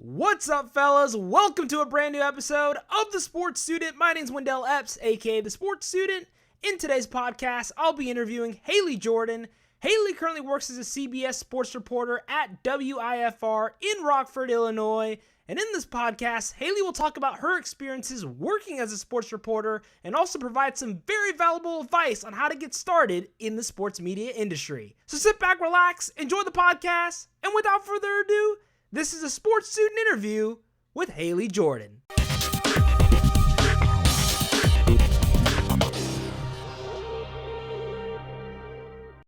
What's up, fellas? Welcome to a brand new episode of The Sports Student. My name's Wendell Epps, aka The Sports Student. In today's podcast, I'll be interviewing Haley Jordan. Haley currently works as a CBS Sports Reporter at WIFR in Rockford, Illinois. And in this podcast, Haley will talk about her experiences working as a sports reporter and also provide some very valuable advice on how to get started in the sports media industry. So sit back, relax, enjoy the podcast, and without further ado, this is a sports student interview with Haley Jordan.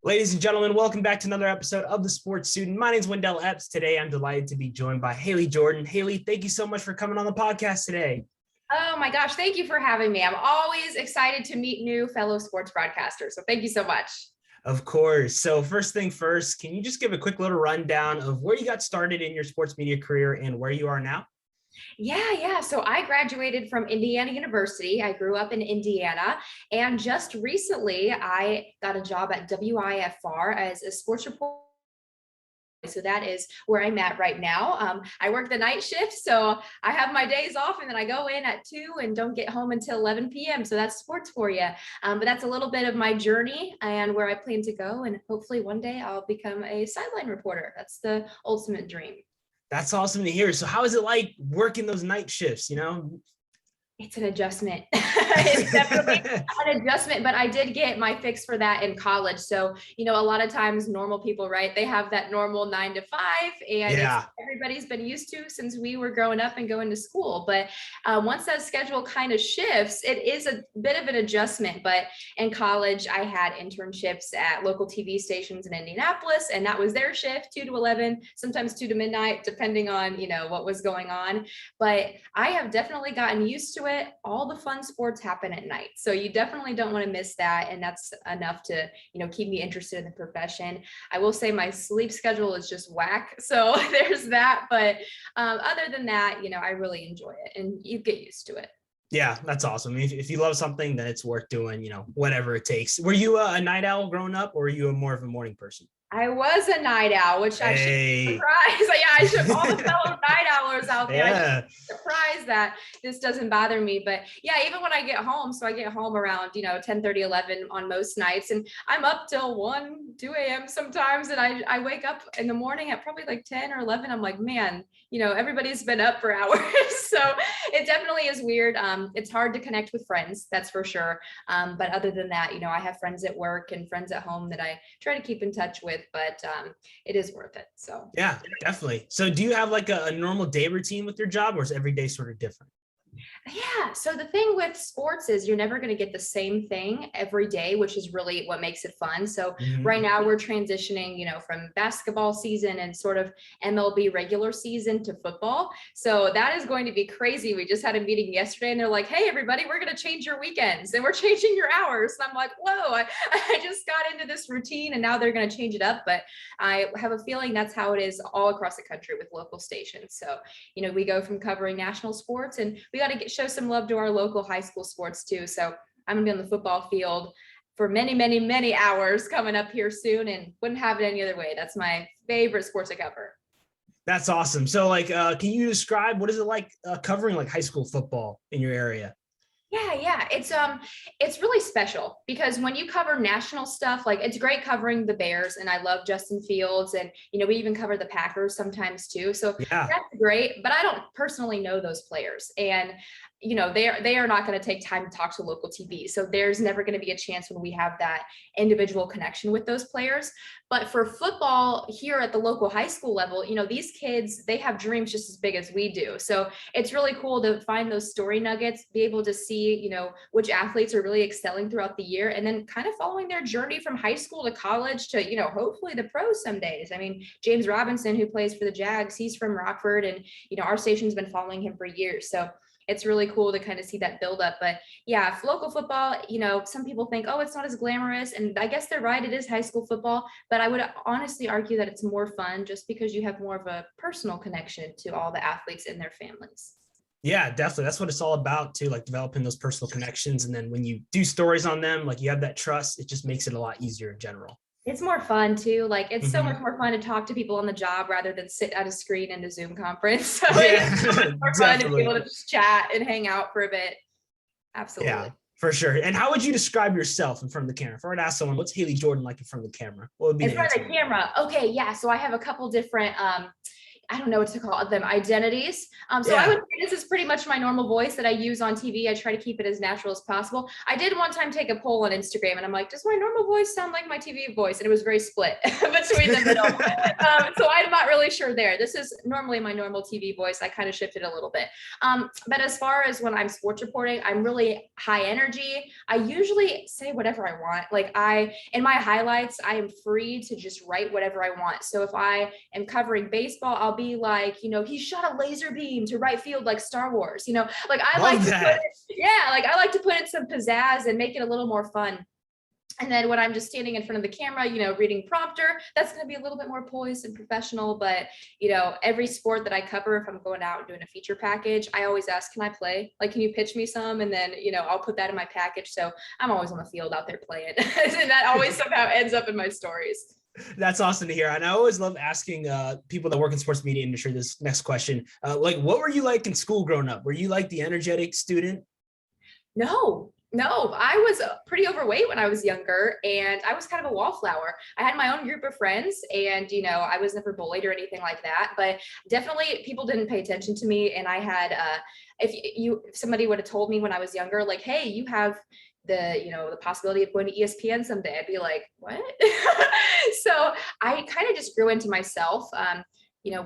Ladies and gentlemen, welcome back to another episode of The Sports Student. My name is Wendell Epps. Today, I'm delighted to be joined by Haley Jordan. Haley, thank you so much for coming on the podcast today. Oh my gosh, thank you for having me. I'm always excited to meet new fellow sports broadcasters. So thank you so much. Of course. So first thing first, can you just give a quick little rundown of where you got started in your sports media career and where you are now? Yeah. So I graduated from Indiana University. I grew up in Indiana, and just recently I got a job at WIFR as a sports reporter. So that is where I'm at right now. I work the night shift, so I have my days off and then I go in at 2 and don't get home until 11 p.m. So that's sports for you. But that's a little bit of my journey and where I plan to go. And hopefully one day I'll become a sideline reporter. That's the ultimate dream. That's awesome to hear. So how is it like working those night shifts, It's an adjustment. It's definitely an adjustment, but I did get my fix for that in college. So, a lot of times normal people, right? They have that normal 9 to 5 and it's everybody's been used to since we were growing up and going to school. But once that schedule kind of shifts, it is a bit of an adjustment. But in college, I had internships at local TV stations in Indianapolis, and that was their shift, 2 to 11, sometimes 2 to midnight, depending on, what was going on. But I have definitely gotten used to it. All the fun sports happen at night, so you definitely don't want to miss that, and that's enough to keep me interested in the profession. I will say my sleep schedule is just whack, so there's that, but other than that, I really enjoy it and you get used to it. Yeah, that's awesome. If you love something, then it's worth doing, whatever it takes. Were you a night owl growing up, or were you more of a morning person? I was a night owl, which I should be surprised. Yeah, I should all the fellow night owlers out there. Yeah. I should be surprised that this doesn't bother me. But yeah, even when I get home, so I get home around 10:30, 11 on most nights, and I'm up till 1, 2 a.m. sometimes, and I wake up in the morning at probably like 10 or 11. I'm like, man, everybody's been up for hours. So it definitely is weird. It's hard to connect with friends, that's for sure. But other than that, I have friends at work and friends at home that I try to keep in touch with, but it is worth it. So yeah, definitely. So do you have like a normal day routine with your job, or is every day sort of different? Yeah. So the thing with sports is you're never going to get the same thing every day, which is really what makes it fun. So right now we're transitioning, from basketball season and sort of MLB regular season to football. So that is going to be crazy. We just had a meeting yesterday and they're like, hey, everybody, we're going to change your weekends and we're changing your hours. And I'm like, whoa, I just got into this routine and now they're going to change it up. But I have a feeling that's how it is all across the country with local stations. So, we go from covering national sports and we got to show some love to our local high school sports too. So I'm gonna be on the football field for many, many, many hours coming up here soon, and wouldn't have it any other way. That's my favorite sport to cover. That's awesome. So can you describe what is it like covering like high school football in your area? Yeah. It's really special because when you cover national stuff, like it's great covering the Bears, and I love Justin Fields, and we even cover the Packers sometimes too. So that's great, but I don't personally know those players, and they are not going to take time to talk to local TV. So there's never going to be a chance when we have that individual connection with those players. But for football here at the local high school level, these kids, they have dreams just as big as we do. So it's really cool to find those story nuggets, be able to see, which athletes are really excelling throughout the year, and then kind of following their journey from high school to college to, hopefully the pros some days. I mean, James Robinson, who plays for the Jags, he's from Rockford, and, our station's been following him for years. So it's really cool to kind of see that build up. But yeah, local football, some people think, oh, it's not as glamorous. And I guess they're right. It is high school football, but I would honestly argue that it's more fun just because you have more of a personal connection to all the athletes and their families. Yeah, definitely. That's what it's all about too, like developing those personal connections. And then when you do stories on them, like you have that trust, it just makes it a lot easier in general. It's more fun too. Like it's so much Mm-hmm. more fun to talk to people on the job rather than sit at a screen in a Zoom conference. So Yeah, it's so much more fun to be able definitely. to just chat and hang out for a bit. Absolutely. Yeah, for sure. And how would you describe yourself in front of the camera? If I were to ask someone, what's Haley Jordan like in front of the camera? What would be In the front answer? of the camera. Okay, yeah. So I have a couple different I don't know what to call them, identities. So I would Yeah. say this is pretty much my normal voice that I use on TV. I try to keep it as natural as possible. I did one time take a poll on Instagram and I'm like, does my normal voice sound like my TV voice? And it was very split between the middle. So I'm not really sure there. This is normally my normal TV voice. I kind of shifted a little bit. But as far as when I'm sports reporting, I'm really high energy. I usually say whatever I want. In my highlights, I am free to just write whatever I want. So if I am covering baseball, I'll be like, he shot a laser beam to right field like Star Wars, like I like Love to that. like I like to put in some pizzazz and make it a little more fun. And then when I'm just standing in front of the camera, reading prompter, that's going to be a little bit more poised and professional. But, every sport that I cover, if I'm going out and doing a feature package, I always ask, can I play? Like, can you pitch me some? And then, I'll put that in my package. So I'm always on the field out there playing. And that always somehow ends up in my stories. That's awesome to hear. And I always love asking people that work in sports media industry this next question. Like, what were you like in school growing up? Were you like the energetic student? No, I was pretty overweight when I was younger and I was kind of a wallflower. I had my own group of friends and, I was never bullied or anything like that, but definitely people didn't pay attention to me. And I had, if somebody would have told me when I was younger, like, hey, you have the possibility of going to ESPN someday, I'd be like, what? So I kind of just grew into myself.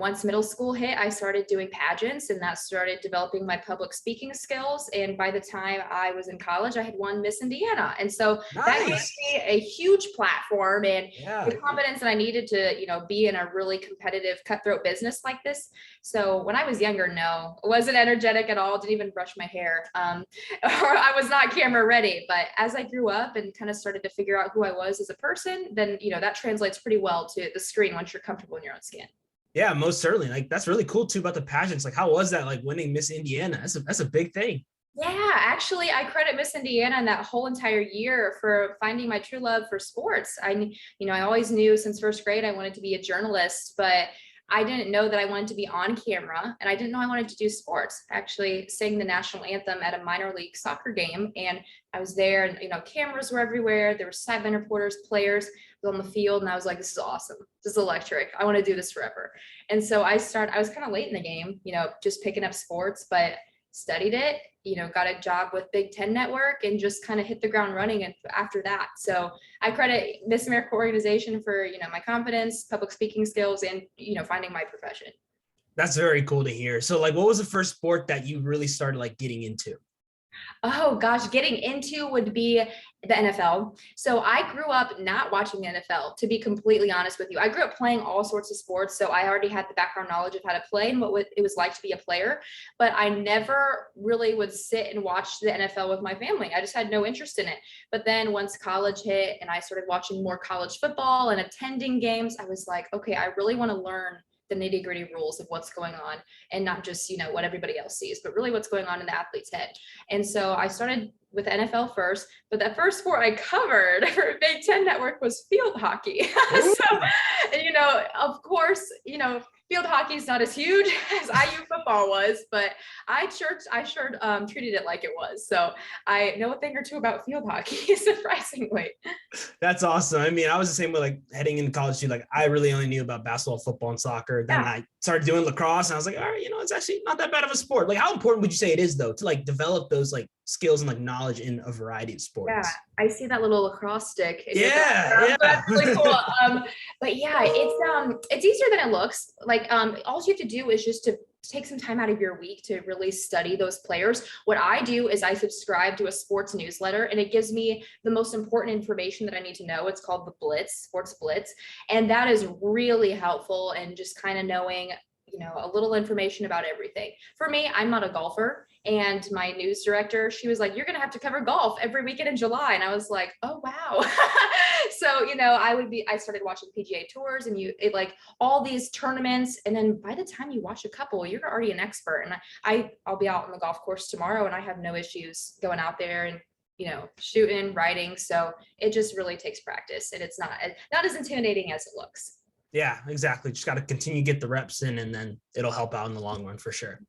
Once middle school hit, I started doing pageants and that started developing my public speaking skills. And by the time I was in college, I had won Miss Indiana. And so that gave Nice. me a huge platform and the Yeah. confidence that I needed to, be in a really competitive, cutthroat business like this. So when I was younger, no, I wasn't energetic at all, didn't even brush my hair, or I was not camera ready. But as I grew up and kind of started to figure out who I was as a person, then, that translates pretty well to the screen once you're comfortable in your own skin. Yeah, most certainly. Like that's really cool too about the pageants. Like, how was that? Like winning Miss Indiana? That's a big thing. Yeah, actually, I credit Miss Indiana and that whole entire year for finding my true love for sports. I always knew since first grade I wanted to be a journalist, but I didn't know that I wanted to be on camera and I didn't know I wanted to do sports. I actually sang the national anthem at a minor league soccer game and I was there and, cameras were everywhere. There were sideline reporters, players on the field. And I was like, this is awesome. This is electric. I want to do this forever. And so I was kind of late in the game, just picking up sports, but studied it, got a job with Big Ten Network and just kind of hit the ground running and after that. So I credit Miss America organization for, my confidence, public speaking skills, and, finding my profession. That's very cool to hear. So like, what was the first sport that you really started like getting into? Oh gosh, getting into would be the NFL. So I grew up not watching the NFL, to be completely honest with you. I grew up playing all sorts of sports, so I already had the background knowledge of how to play and what it was like to be a player, but I never really would sit and watch the NFL with my family. I just had no interest in it. But then once college hit and I started watching more college football and attending games, I was like, okay, I really want to learn the nitty gritty rules of what's going on and not just, what everybody else sees, but really what's going on in the athlete's head. And so I started with NFL first, but the first sport I covered for Big Ten Network was field hockey. So, of course, field hockey is not as huge as IU football was, but I sure treated it like it was. So I know a thing or two about field hockey, surprisingly. That's awesome. I mean, I was the same way, like heading into college too. Like I really only knew about basketball, football, and soccer. Then Yeah. I started doing lacrosse and I was like, all right, it's actually not that bad of a sport. Like how important would you say it is though, to like develop those like skills and like knowledge in a variety of Yeah, sports? I see that little lacrosse stick in your Yeah. background. That's really cool. But yeah, it's easier than it looks. Like all you have to do is just to take some time out of your week to really study those players. What I do is I subscribe to a sports newsletter and it gives me the most important information that I need to know. It's called the Blitz, Sports Blitz. And that is really helpful in just kind of knowing, a little information about everything. For me, I'm not a golfer. And my news director, she was like, you're going to have to cover golf every weekend in July. And I was like, oh, wow. So, I started watching PGA tours and like all these tournaments. And then by the time you watch a couple, you're already an expert. And I'll be out on the golf course tomorrow and I have no issues going out there and shooting, writing. So it just really takes practice, and it's not as intimidating as it looks. Yeah, exactly. Just got to continue to get the reps in, and then it'll help out in the long run for sure.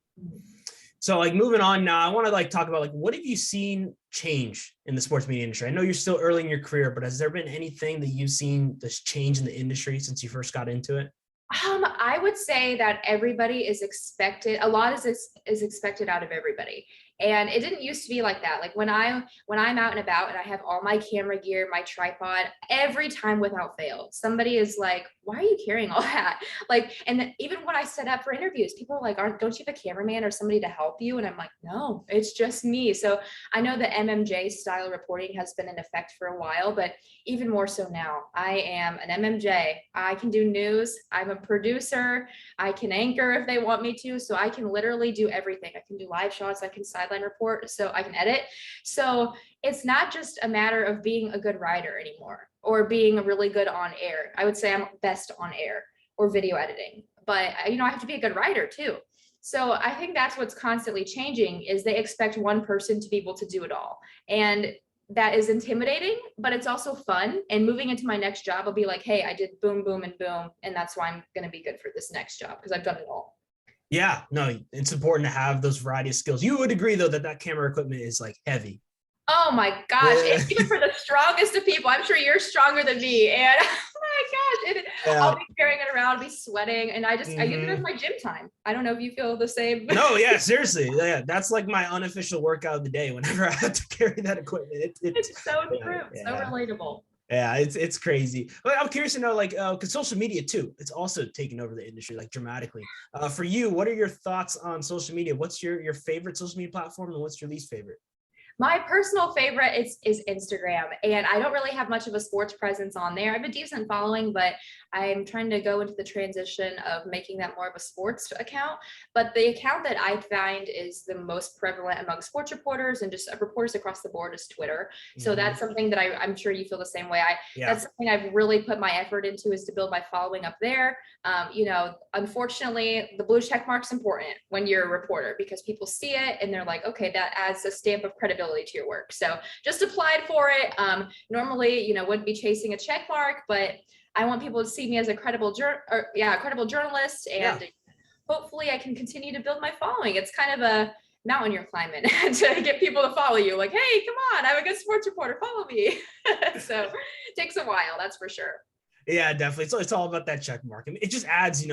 So like moving on now, I want to like talk about like, what have you seen change in the sports media industry? I know you're still early in your career, but has there been anything that you've seen this change in the industry since you first got into it? I would say that everybody is expected, a lot is expected out of everybody. And it didn't used to be like that. Like when I'm out and about and I have all my camera gear, my tripod, every time without fail, somebody is like, why are you carrying all that? Like, and then even when I set up for interviews, people are like, don't you have a cameraman or somebody to help you? And I'm like, no, it's just me. So I know the MMJ style reporting has been in effect for a while, but even more so now. I am an MMJ. I can do news. I'm a producer. I can anchor if they want me to. So I can literally do everything. I can do live shots. I can sideline report. So I can edit. So it's not just a matter of being a good writer anymore or being really good on air. I would say I'm best on air or video editing, but I have to be a good writer too. So I think that's what's constantly changing is they expect one person to be able to do it all. And that is intimidating, but it's also fun. And moving into my next job, I'll be like, hey, I did boom, boom, and boom. And that's why I'm going to be good for this next job because I've done it all. Yeah, no, it's important to have those variety of skills. You would agree though that camera equipment is like heavy. Oh my gosh. Yeah. And even for the strongest of people, I'm sure you're stronger than me. And oh my gosh, I'll be carrying it around, I'll be sweating. And I use it as my gym time. I don't know if you feel the same. No, yeah, seriously. Yeah, that's like my unofficial workout of the day whenever I have to carry that equipment. It's so true. Yeah. So relatable. Yeah, it's crazy. But I'm curious to know, like, because social media too, it's also taken over the industry like dramatically. For you, what are your thoughts on social media? What's your favorite social media platform, and what's your least favorite? My personal favorite is Instagram, and I don't really have much of a sports presence on there. I have a decent following, but I'm trying to go into the transition of making that more of a sports account. But the account that I find is the most prevalent among sports reporters and just reporters across the board is Twitter. So that's something that I'm sure you feel the same way. That's something I've really put my effort into is to build my following up there. Unfortunately, the blue check mark's important when you're a reporter because people see it and they're like, okay, that adds a stamp of credibility to your work. So just applied for it. Normally, wouldn't be chasing a check mark, but I want people to see me as a credible journalist, and hopefully I can continue to build my following. It's kind of a mountain you're climbing to get people to follow you. Like, hey, come on, I'm a good sports reporter, follow me. So it takes a while, that's for sure. Yeah, definitely. So it's all about that check mark. I mean, it just adds,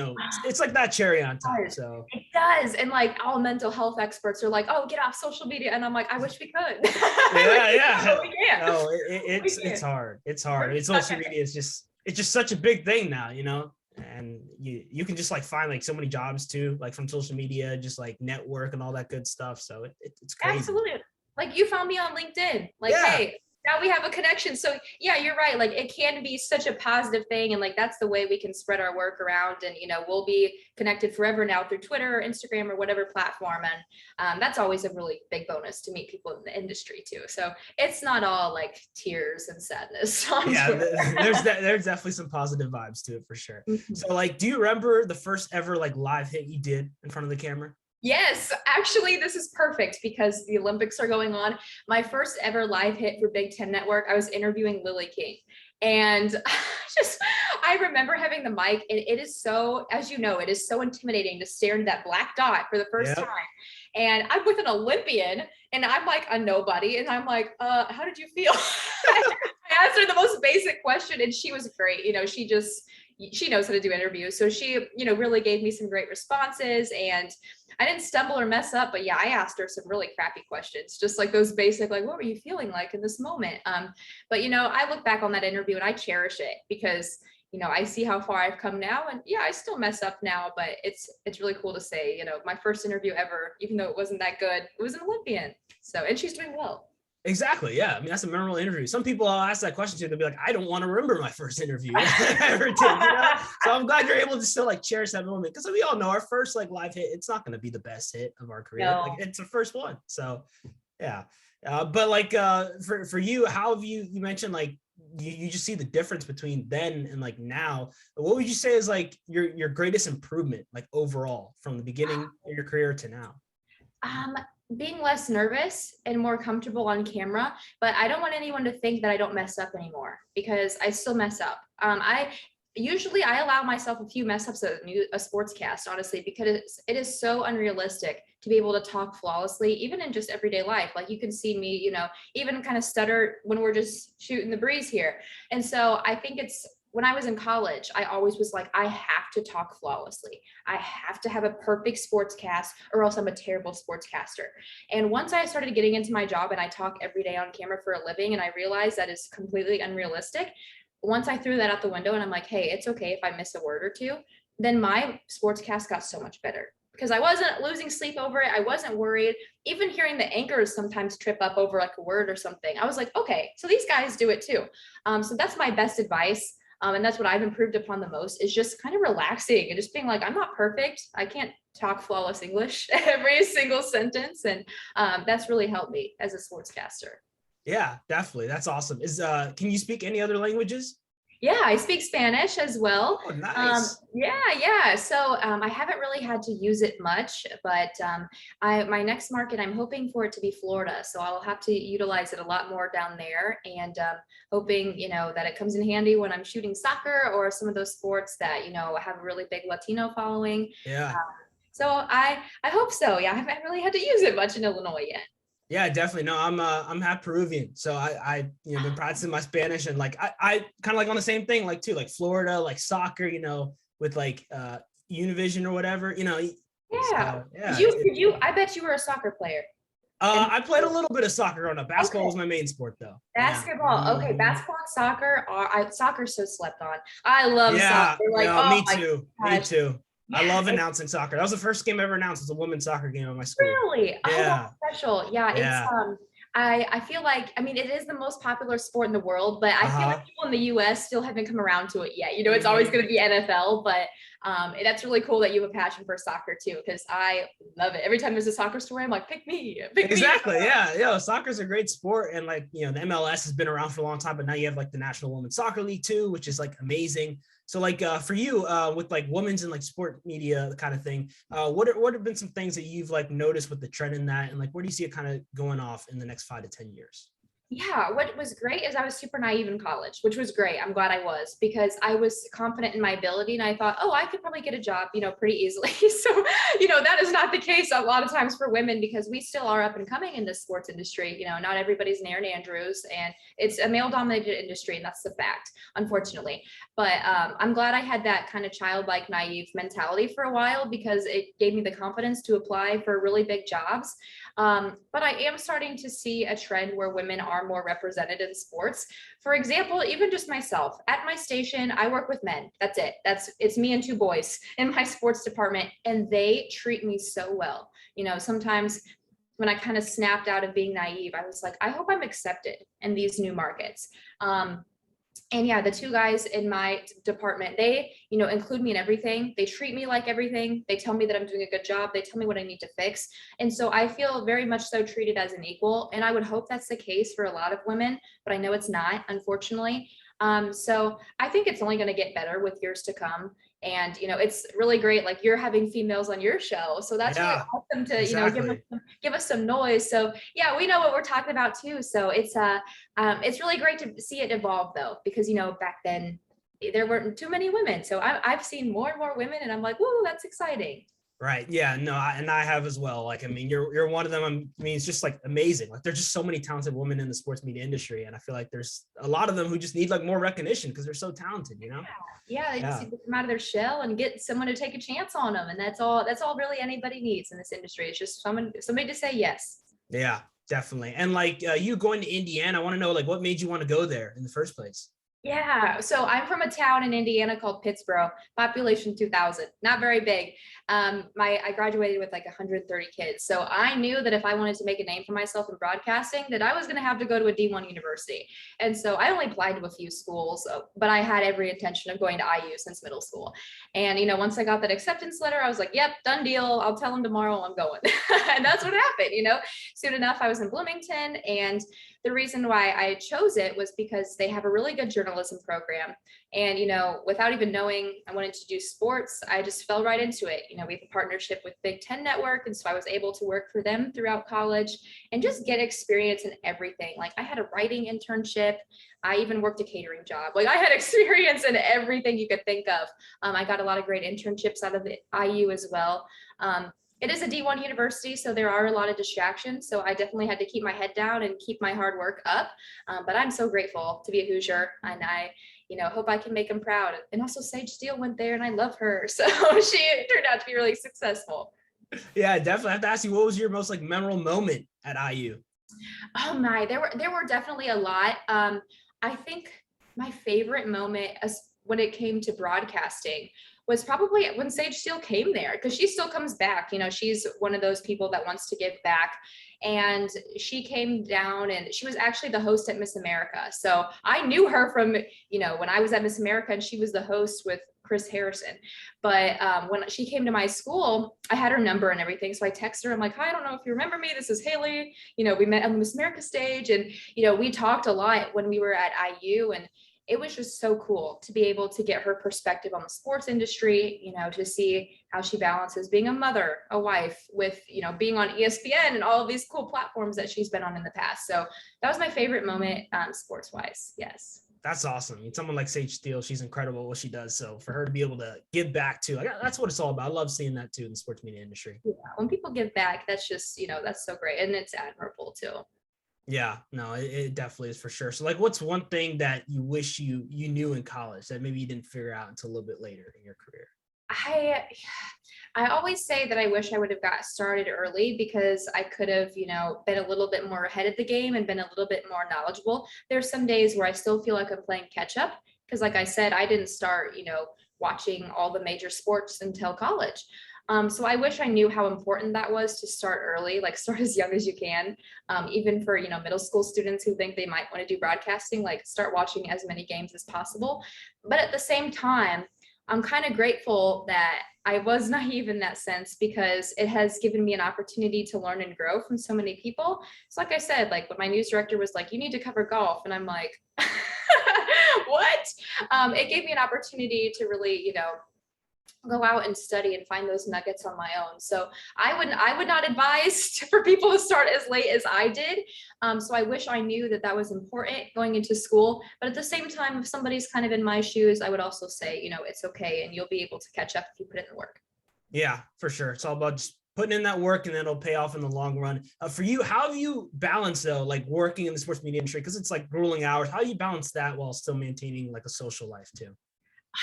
it's like that cherry on top. So it does. And like all mental health experts are like, oh, get off social media. And I'm like, I wish we could. Yeah. No, it's hard. It's hard. It's social media. It's just such a big thing now, and you can just like find like so many jobs too, like from social media, just like network and all that good stuff. So it's crazy. Absolutely. Like you found me on LinkedIn. Like, hey, now we have a connection. So yeah, you're right. Like it can be such a positive thing. And like, that's the way we can spread our work around, and, we'll be connected forever now through Twitter or Instagram or whatever platform. And that's always a really big bonus to meet people in the industry too. So it's not all like tears and sadness. Yeah, there's definitely some positive vibes to it for sure. So like, do you remember the first ever like live hit you did in front of the camera? Yes, actually, this is perfect because the Olympics are going on. My first ever live hit for Big Ten Network, I was interviewing Lily King. And I remember having the mic, and it is so, as you know, it is so intimidating to stare into that black dot for the first time. And I'm with an Olympian, and I'm like a nobody. And I'm like, how did you feel? I asked her the most basic question, and she was great. She knows how to do interviews. So she, really gave me some great responses, and I didn't stumble or mess up, but yeah, I asked her some really crappy questions, just like those basic, like, what were you feeling like in this moment? But I look back on that interview and I cherish it because, I see how far I've come now, and yeah, I still mess up now, but it's really cool to say, my first interview ever, even though it wasn't that good, it was an Olympian. So, and she's doing well. Exactly. Yeah. I mean, that's a memorable interview. Some people I'll ask that question to, they'll be like, I don't want to remember my first interview I ever did, So I'm glad you're able to still like cherish that moment. Because we all know our first like live hit, it's not going to be the best hit of our career. No. Like it's the first one. So yeah. But like for you, how have you mentioned like you just see the difference between then and like now. What would you say is like your greatest improvement, like overall from the beginning of your career to now? being less nervous and more comfortable on camera, but I don't want anyone to think that I don't mess up anymore, because I still mess up. I allow myself a few mess ups at a sportscast, honestly, because it is so unrealistic to be able to talk flawlessly, even in just everyday life. Like, you can see me, even kind of stutter when we're just shooting the breeze here. And so I think when I was in college, I always was like, I have to talk flawlessly. I have to have a perfect sportscast, or else I'm a terrible sportscaster. And once I started getting into my job and I talk every day on camera for a living, and I realized that is completely unrealistic, once I threw that out the window and I'm like, hey, it's okay if I miss a word or two, then my sportscast got so much better, because I wasn't losing sleep over it. I wasn't worried. Even hearing the anchors sometimes trip up over like a word or something, I was like, okay, so these guys do it too. So that's my best advice. And that's what I've improved upon the most, is just kind of relaxing and just being like, I'm not perfect. I can't talk flawless English every single sentence. And that's really helped me as a sportscaster. Yeah, definitely. That's awesome. Can you speak any other languages? Yeah, I speak Spanish as well. Oh, nice. Yeah. So I haven't really had to use it much, but my next market, I'm hoping for it to be Florida. So I'll have to utilize it a lot more down there, and hoping, that it comes in handy when I'm shooting soccer or some of those sports that, have a really big Latino following. Yeah. So I hope so. Yeah, I haven't really had to use it much in Illinois yet. Yeah, definitely. No, I'm half Peruvian, so I been practicing my Spanish, and like I kind of like on the same thing, like too, like Florida, like soccer, with like Univision or whatever, Yeah. So yeah. I bet you were a soccer player. I played a little bit of soccer growing up. Basketball was my main sport, though. Basketball. Yeah. Okay, basketball and soccer soccer's so slept on. I love Yeah, soccer. Like, no, oh me my too. Me gosh. too. I Yeah, love announcing soccer. That was the first game I ever announced. It was a women's soccer game at my school. really. Oh, Yeah. that's special. Yeah, it's Yeah. I feel like, I mean, it is the most popular sport in the world, but I feel like people in the US still haven't come around to it yet. It's always going to be NFL, but that's really cool that you have a passion for soccer too, because I love it. Every time there's a soccer story, I'm like, pick me. Exactly. Yeah. Soccer's a great sport. And like, the MLS has been around for a long time, but now you have like the National Women's Soccer League too, which is like amazing. So like for you, with like women's and like sport media kind of thing, what have been some things that you've like noticed with the trend in that, and like where do you see it kind of going off in the next 5 to 10 years? Yeah, what was great is I was super naive in college, which was great. I'm glad I was, because I was confident in my ability, and I thought, oh, I could probably get a job, pretty easily. So, that is not the case a lot of times for women, because we still are up and coming in the sports industry. Not everybody's an Erin Andrews, and it's a male dominated industry, and that's the fact, unfortunately. But I'm glad I had that kind of childlike, naive mentality for a while, because it gave me the confidence to apply for really big jobs. But I am starting to see a trend where women are more represented in sports. For example, even just myself at my station, I work with men. That's it. It's me and 2 boys in my sports department, and they treat me so well. Sometimes when I kind of snapped out of being naive, I was like, I hope I'm accepted in these new markets. And yeah, the 2 guys in my department, they, include me in everything. They treat me like everything. They tell me that I'm doing a good job. They tell me what I need to fix. And so I feel very much so treated as an equal. And I would hope that's the case for a lot of women, but I know it's not, unfortunately. So I think it's only going to get better with years to come. And, it's really great. Like, you're having females on your show. So that's really awesome to, Exactly. give us some noise. So yeah, we know what we're talking about too. So it's really great to see it evolve though, because, back then there weren't too many women. So I've seen more and more women, and I'm like, whoa, that's exciting. Right. Yeah. No, and I have as well. Like, I mean, you're one of them. I mean, it's just like amazing. Like, there's just so many talented women in the sports media industry, and I feel like there's a lot of them who just need like more recognition because they're so talented. Yeah, they just need to come out of their shell and get someone to take a chance on them, and that's all really anybody needs in this industry. It's just somebody to say yes. Yeah, definitely. And like you going to Indiana, I want to know like what made you want to go there in the first place? Yeah, so I'm from a town in Indiana called Pittsboro, population 2,000, not very big. I graduated with like 130 kids, so I knew that if I wanted to make a name for myself in broadcasting, that I was going to have to go to a D1 university. And so I only applied to a few schools, but I had every intention of going to IU since middle school. And once I got that acceptance letter, I was like, "Yep, done deal. I'll tell them tomorrow I'm going." And that's what happened. Soon enough, I was in Bloomington, and the reason why I chose it was because they have a really good journalism journalism program. And, without even knowing I wanted to do sports, I just fell right into it. We have a partnership with Big Ten Network. And so I was able to work for them throughout college and just get experience in everything. Like I had a writing internship. I even worked a catering job. Like I had experience in everything you could think of. I got a lot of great internships out of the IU as well. It is a D1 university, so there are a lot of distractions. So I definitely had to keep my head down and keep my hard work up. But I'm so grateful to be a Hoosier, and I, hope I can make them proud. And also Sage Steele went there, and I love her. So she turned out to be really successful. Yeah, definitely. I have to ask you, what was your most memorable moment at IU? Oh my, there were definitely a lot. I think my favorite moment when it came to broadcasting was probably when Sage Steele came there, because she still comes back. She's one of those people that wants to give back. And she came down and she was actually the host at Miss America. So I knew her from, when I was at Miss America, and she was the host with Chris Harrison. But when she came to my school, I had her number and everything. So I texted her. I'm like, hi, I don't know if you remember me. This is Haley. We met on the Miss America stage, and, we talked a lot when we were at IU, and it was just so cool to be able to get her perspective on the sports industry, to see how she balances being a mother, a wife, with, being on ESPN and all of these cool platforms that she's been on in the past. So that was my favorite moment, sports wise. Yes. That's awesome. Someone like Sage Steele, she's incredible at what she does. So for her to be able to give back too, that's what it's all about. I love seeing that too in the sports media industry. Yeah, when people give back, that's just, that's so great. And it's admirable too. Yeah, no, it definitely is for sure. So what's one thing that you wish you knew in college that maybe you didn't figure out until a little bit later in your career? I always say that I wish I would have got started early, because I could have, been a little bit more ahead of the game and been a little bit more knowledgeable. There's some days where I still feel like I'm playing catch up, because like I said, I didn't start, watching all the major sports until college. So I wish I knew how important that was to start early, like start as young as you can. Even for, middle school students who think they might want to do broadcasting, like start watching as many games as possible. But at the same time, I'm kind of grateful that I was naive in that sense, because it has given me an opportunity to learn and grow from so many people. So like I said, like when my news director was like, you need to cover golf. And I'm like, what? It gave me an opportunity to really, go out and study and find those nuggets on my own. So I would not advise for people to start as late as I did. So I wish I knew that was important going into school. But at the same time, if somebody's kind of in my shoes, I would also say, it's okay, and you'll be able to catch up if you put in the work. Yeah, for sure. It's all about just putting in that work, and then it'll pay off in the long run. For you, how have you balanced though, working in the sports media industry? Because it's grueling hours. How do you balance that while still maintaining a social life too?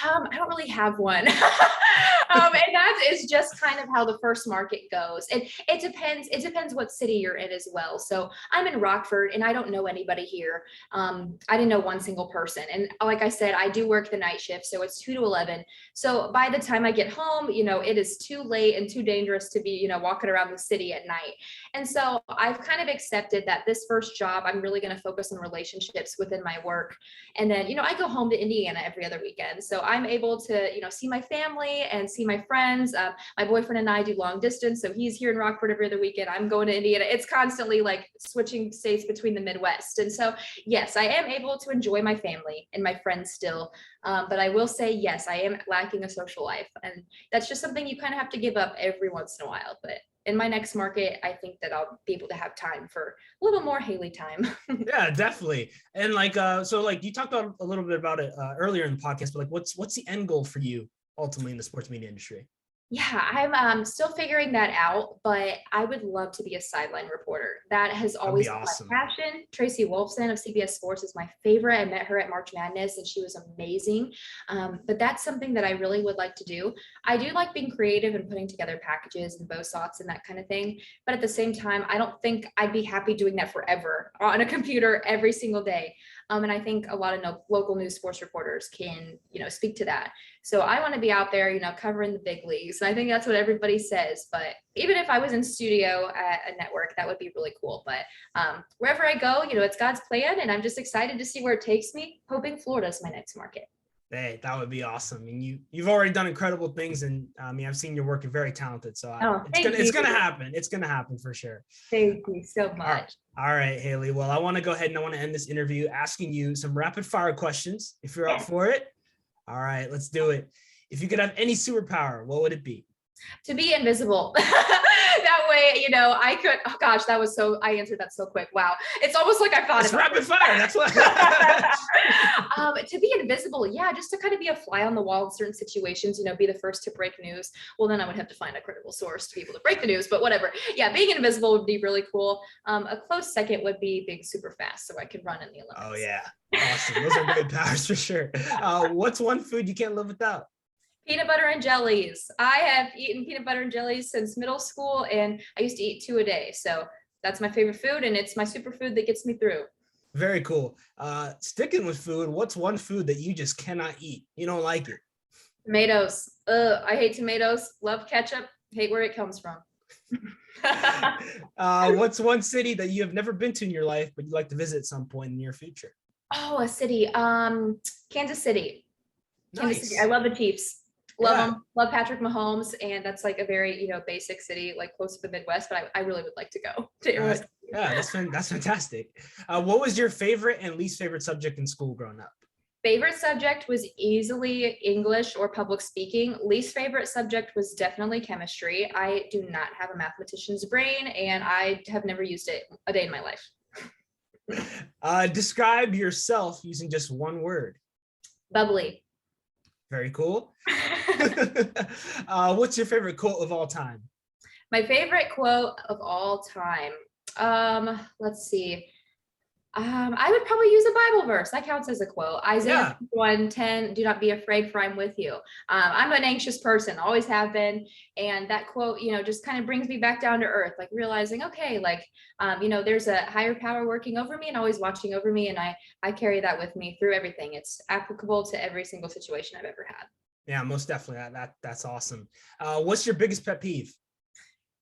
I don't really have one. And that is just kind of how the first market goes. It depends. It depends what city you're in as well. So I'm in Rockford, and I don't know anybody here. I didn't know one single person. And like I said, I do work the night shift, so it's 2 to 11. So by the time I get home, it is too late and too dangerous to be, walking around the city at night. And so I've kind of accepted that this first job, I'm really going to focus on relationships within my work. And then, I go home to Indiana every other weekend. So I'm able to, see my family and see my friends. My boyfriend and I do long distance. So he's here in Rockford every other weekend. I'm going to Indiana. It's constantly switching states between the Midwest. And so, yes, I am able to enjoy my family and my friends still. But I will say, yes, I am lacking a social life. And that's just something you kind of have to give up every once in a while. But in my next market, I think that I'll be able to have time for a little more Haley time. Yeah, definitely. And so you talked a little bit about it earlier in the podcast, but what's the end goal for you ultimately in the sports media industry? Yeah, I'm still figuring that out, but I would love to be a sideline reporter. That has always been awesome. My passion. Tracy Wolfson of CBS Sports is my favorite. I met her at March Madness, and she was amazing. But that's something that I really would like to do. I do like being creative and putting together packages and bow shots and that kind of thing. But at the same time, I don't think I'd be happy doing that forever on a computer every single day. And I think a lot of local news sports reporters can, speak to that. So I want to be out there, covering the big leagues. And I think that's what everybody says. But even if I was in studio at a network, that would be really cool. But wherever I go, it's God's plan. And I'm just excited to see where it takes me, hoping Florida is my next market. Hey, that would be awesome. And you've already done incredible things, and I mean, I've seen your work. You're very talented, so it's gonna happen. It's gonna happen for sure. Thank you so much. All right, Haley. Well, I want to go ahead and I want to end this interview asking you some rapid fire questions. If you're up for it, all right, let's do it. If you could have any superpower, what would it be? To be invisible. That way, I could, oh gosh, I answered that so quick. Wow. It's almost like I thought it's rapid fire. That's what. To be invisible. Yeah. Just to kind of be a fly on the wall in certain situations, be the first to break news. Well, then I would have to find a credible source to be able to break the news, but whatever. Yeah. Being invisible would be really cool. A close second would be being super fast so I could run in the Olympics. Oh yeah. Awesome. Those are good powers for sure. What's one food you can't live without? Peanut butter and jellies. I have eaten peanut butter and jellies since middle school, and I used to eat 2 a day. So that's my favorite food, and it's my superfood that gets me through. Very cool. Sticking with food, what's one food that you just cannot eat? You don't like it? Tomatoes. I hate tomatoes. Love ketchup. Hate where it comes from. What's one city that you have never been to in your life, but you'd like to visit at some point in the near future? Oh, a city. Kansas City. Nice. Kansas City. I love the Chiefs. Love them. Love Patrick Mahomes, and that's like a very basic city, like close to the Midwest. But I really would like to go to Arizona. Yeah, that's fantastic. What was your favorite and least favorite subject in school growing up? Favorite subject was easily English or public speaking. Least favorite subject was definitely chemistry. I do not have a mathematician's brain, and I have never used it a day in my life. Describe yourself using just one word. Bubbly. Very cool. What's your favorite quote of all time? My favorite quote of all time. Let's see. I would probably use a Bible verse. That counts as a quote. Isaiah 1:10, do not be afraid, for I'm with you. I'm an anxious person, always have been. And that quote, just kind of brings me back down to earth, like realizing, okay, there's a higher power working over me and always watching over me. And I carry that with me through everything. It's applicable to every single situation I've ever had. Yeah, most definitely. That's awesome. What's your biggest pet peeve?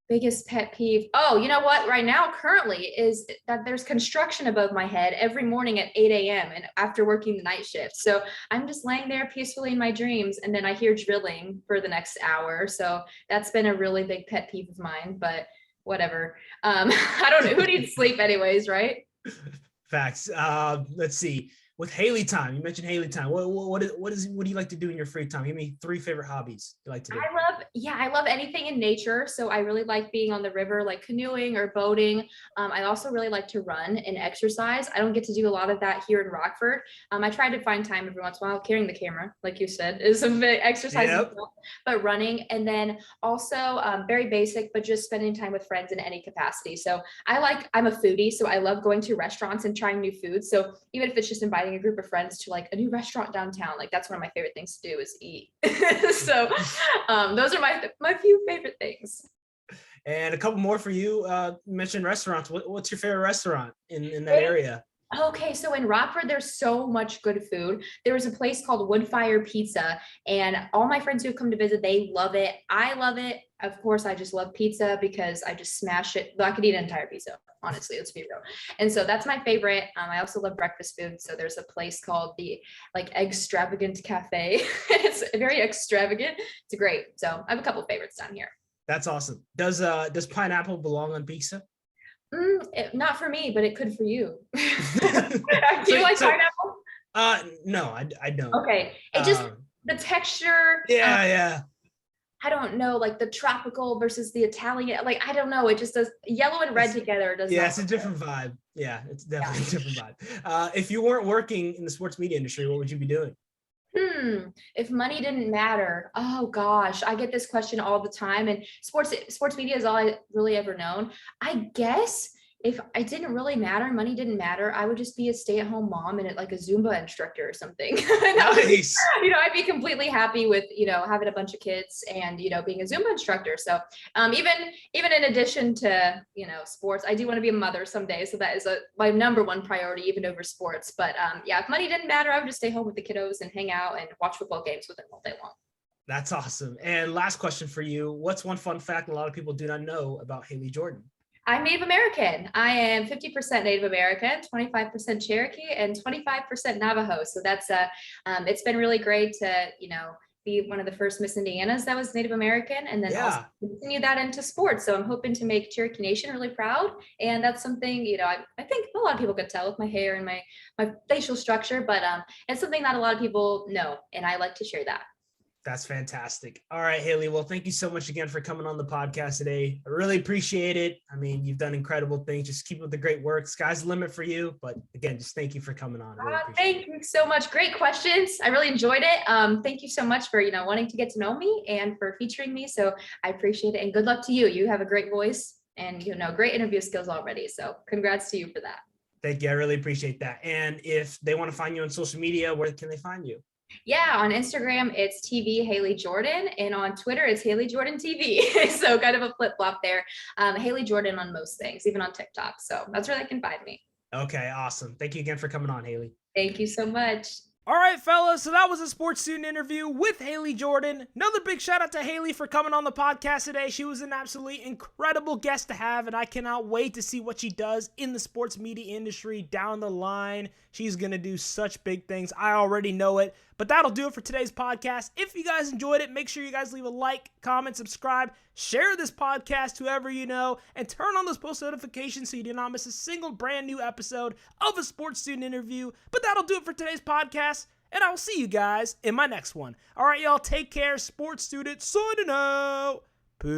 Biggest pet peeve. Oh, you know what? Right now, currently, is that there's construction above my head every morning at 8 a.m. and after working the night shift. So I'm just laying there peacefully in my dreams, and then I hear drilling for the next hour. So that's been a really big pet peeve of mine, but whatever. I don't know. Who needs sleep anyways, right? Facts. Let's see. With Haley time, you mentioned Haley time. What do you like to do in your free time? Give me 3 favorite hobbies you like to do. I love anything in nature. So I really like being on the river, like canoeing or boating. I also really like to run and exercise. I don't get to do a lot of that here in Rockford. I try to find time every once in a while. Carrying the camera, like you said, is a bit exercise, but running. And then also very basic, but just spending time with friends in any capacity. So I'm a foodie, so I love going to restaurants and trying new foods. So even if it's just inviting a group of friends to like a new restaurant downtown, like that's one of my favorite things to do is eat. So those are my few favorite things. And a couple more for you. You mentioned restaurants. What's your favorite restaurant in that area? Okay, so in Rockford, there's so much good food. There was a place called Woodfire Pizza, and all my friends who have come to visit, they love it. I love it. Of course, I just love pizza because I just smash it. I could eat an entire pizza, honestly, let's be real. And so that's my favorite. I also love breakfast food. So there's a place called the Extravagant Cafe. It's very extravagant. It's great. So I have a couple of favorites down here. That's awesome. Does pineapple belong on pizza? Not for me, but it could for you. Do you like pineapple? No, I don't. Okay. It just, the texture. Yeah. I don't know, like the tropical versus the Italian. Like, I don't know. It just does yellow and red together. It's a different vibe. Yeah, it's definitely a different vibe. If you weren't working in the sports media industry, what would you be doing? If money didn't matter, oh gosh, I get this question all the time, and sports media is all I really ever known. I guess if I didn't really matter, money didn't matter, I would just be a stay-at-home mom and like a Zumba instructor or something. Nice. I'd be completely happy with, having a bunch of kids and, being a Zumba instructor. So even in addition to, sports, I do want to be a mother someday. So that is my number one priority, even over sports. But if money didn't matter, I would just stay home with the kiddos and hang out and watch football games with them all day long. That's awesome. And last question for you. What's one fun fact a lot of people do not know about Haley Jordan? I'm Native American. I am 50% Native American, 25% Cherokee, and 25% Navajo. So that's it's been really great to, be one of the first Miss Indianas that was Native American, and then also continue that into sports. So I'm hoping to make Cherokee Nation really proud. And that's something, I think a lot of people could tell with my hair and my facial structure, but it's something that a lot of people know, and I like to share that. That's fantastic. All right, Haley. Well, thank you so much again for coming on the podcast today. I really appreciate it. I mean, you've done incredible things. Just keep up the great work. Sky's the limit for you. But again, just thank you for coming on. Really thank you so much. Great questions. I really enjoyed it. Thank you so much for, wanting to get to know me and for featuring me. So I appreciate it. And good luck to you. You have a great voice and, great interview skills already. So congrats to you for that. Thank you. I really appreciate that. And if they want to find you on social media, where can they find you? Yeah, on Instagram, it's TV Haley Jordan, and on Twitter, it's Haley Jordan TV. So kind of a flip flop there. Haley Jordan on most things, even on TikTok. So that's where they can find me. Okay, awesome. Thank you again for coming on, Haley. Thank you so much. All right, fellas, so that was a sports student interview with Haley Jordan. Another big shout out to Haley for coming on the podcast today. She was an absolutely incredible guest to have, and I cannot wait to see what she does in the sports media industry down the line. She's going to do such big things. I already know it. But that'll do it for today's podcast. If you guys enjoyed it, make sure you guys leave a like, comment, subscribe, share this podcast to whoever you know, and turn on those post notifications so you do not miss a single brand new episode of a sports student interview. But that'll do it for today's podcast, and I will see you guys in my next one. All right, y'all, take care. Sports student signing out. Peace.